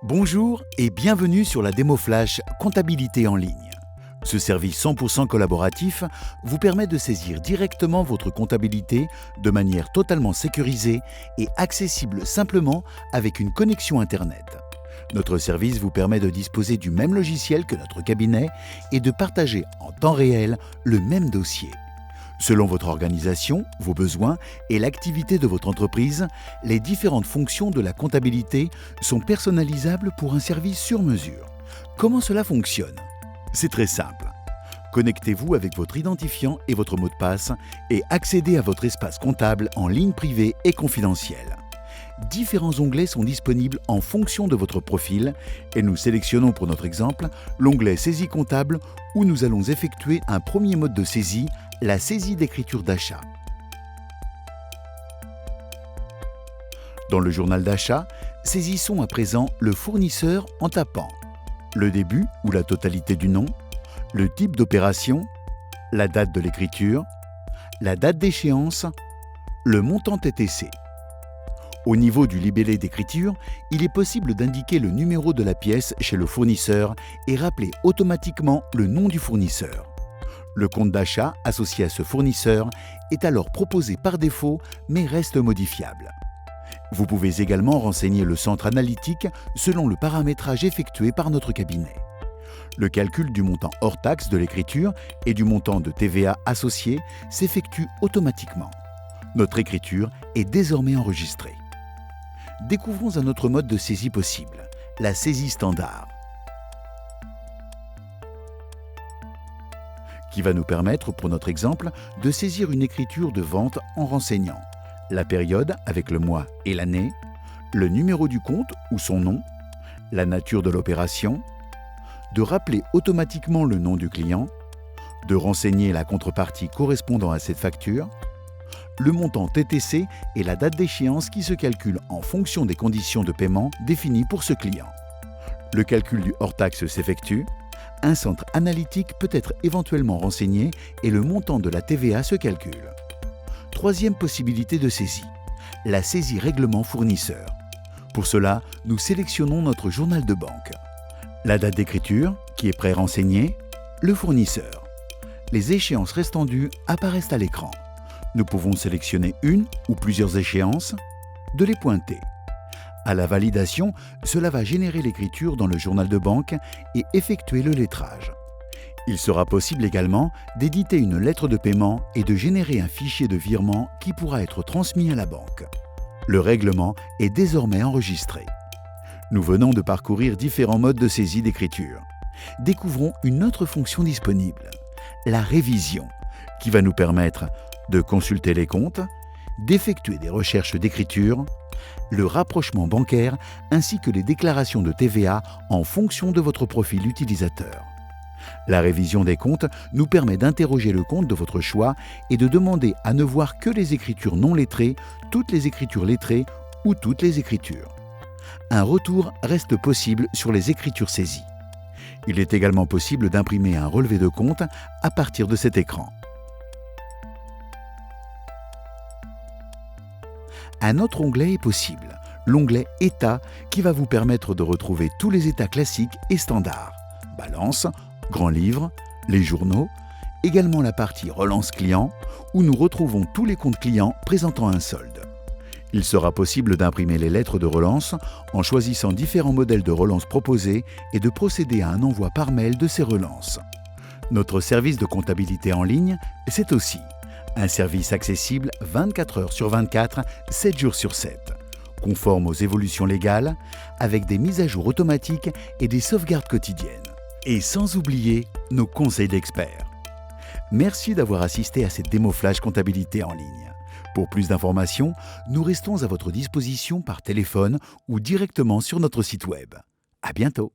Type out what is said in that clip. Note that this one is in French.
Bonjour et bienvenue sur la démo flash Comptabilité en ligne. Ce service 100% collaboratif vous permet de saisir directement votre comptabilité de manière totalement sécurisée et accessible simplement avec une connexion Internet. Notre service vous permet de disposer du même logiciel que notre cabinet et de partager en temps réel le même dossier. Selon votre organisation, vos besoins et l'activité de votre entreprise, les différentes fonctions de la comptabilité sont personnalisables pour un service sur mesure. Comment cela fonctionne ? C'est très simple. Connectez-vous avec votre identifiant et votre mot de passe et accédez à votre espace comptable en ligne privée et confidentielle. Différents onglets sont disponibles en fonction de votre profil et nous sélectionnons pour notre exemple l'onglet Saisie comptable où nous allons effectuer un premier mode de saisie, la saisie d'écriture d'achat. Dans le journal d'achat, saisissons à présent le fournisseur en tapant le début ou la totalité du nom, le type d'opération, la date de l'écriture, la date d'échéance, le montant TTC. Au niveau du libellé d'écriture, il est possible d'indiquer le numéro de la pièce chez le fournisseur et rappeler automatiquement le nom du fournisseur. Le compte d'achat associé à ce fournisseur est alors proposé par défaut mais reste modifiable. Vous pouvez également renseigner le centre analytique selon le paramétrage effectué par notre cabinet. Le calcul du montant hors taxe de l'écriture et du montant de TVA associé s'effectue automatiquement. Notre écriture est désormais enregistrée. Découvrons un autre mode de saisie possible, la saisie standard, qui va nous permettre, pour notre exemple, de saisir une écriture de vente en renseignant la période avec le mois et l'année, le numéro du compte ou son nom, la nature de l'opération, de rappeler automatiquement le nom du client, de renseigner la contrepartie correspondant à cette facture, le montant TTC et la date d'échéance qui se calcule en fonction des conditions de paiement définies pour ce client. Le calcul du hors-taxe s'effectue, un centre analytique peut être éventuellement renseigné et le montant de la TVA se calcule. Troisième possibilité de saisie, la saisie règlement fournisseur. Pour cela, nous sélectionnons notre journal de banque. La date d'écriture, qui est pré-renseignée, le fournisseur. Les échéances restant dues apparaissent à l'écran. Nous pouvons sélectionner une ou plusieurs échéances, de les pointer. À la validation, cela va générer l'écriture dans le journal de banque et effectuer le lettrage. Il sera possible également d'éditer une lettre de paiement et de générer un fichier de virement qui pourra être transmis à la banque. Le règlement est désormais enregistré. Nous venons de parcourir différents modes de saisie d'écriture. Découvrons une autre fonction disponible, la révision, qui va nous permettre de consulter les comptes, d'effectuer des recherches d'écriture, le rapprochement bancaire ainsi que les déclarations de TVA en fonction de votre profil utilisateur. La révision des comptes nous permet d'interroger le compte de votre choix et de demander à ne voir que les écritures non lettrées, toutes les écritures lettrées ou toutes les écritures. Un retour reste possible sur les écritures saisies. Il est également possible d'imprimer un relevé de compte à partir de cet écran. Un autre onglet est possible, l'onglet État, qui va vous permettre de retrouver tous les états classiques et standards. Balance, grand livre, les journaux, également la partie relance client, où nous retrouvons tous les comptes clients présentant un solde. Il sera possible d'imprimer les lettres de relance en choisissant différents modèles de relance proposés et de procéder à un envoi par mail de ces relances. Notre service de comptabilité en ligne, c'est aussi un service accessible 24 heures sur 24, 7 jours sur 7, conforme aux évolutions légales, avec des mises à jour automatiques et des sauvegardes quotidiennes. Et sans oublier nos conseils d'experts. Merci d'avoir assisté à cette démo flash comptabilité en ligne. Pour plus d'informations, nous restons à votre disposition par téléphone ou directement sur notre site web. À bientôt.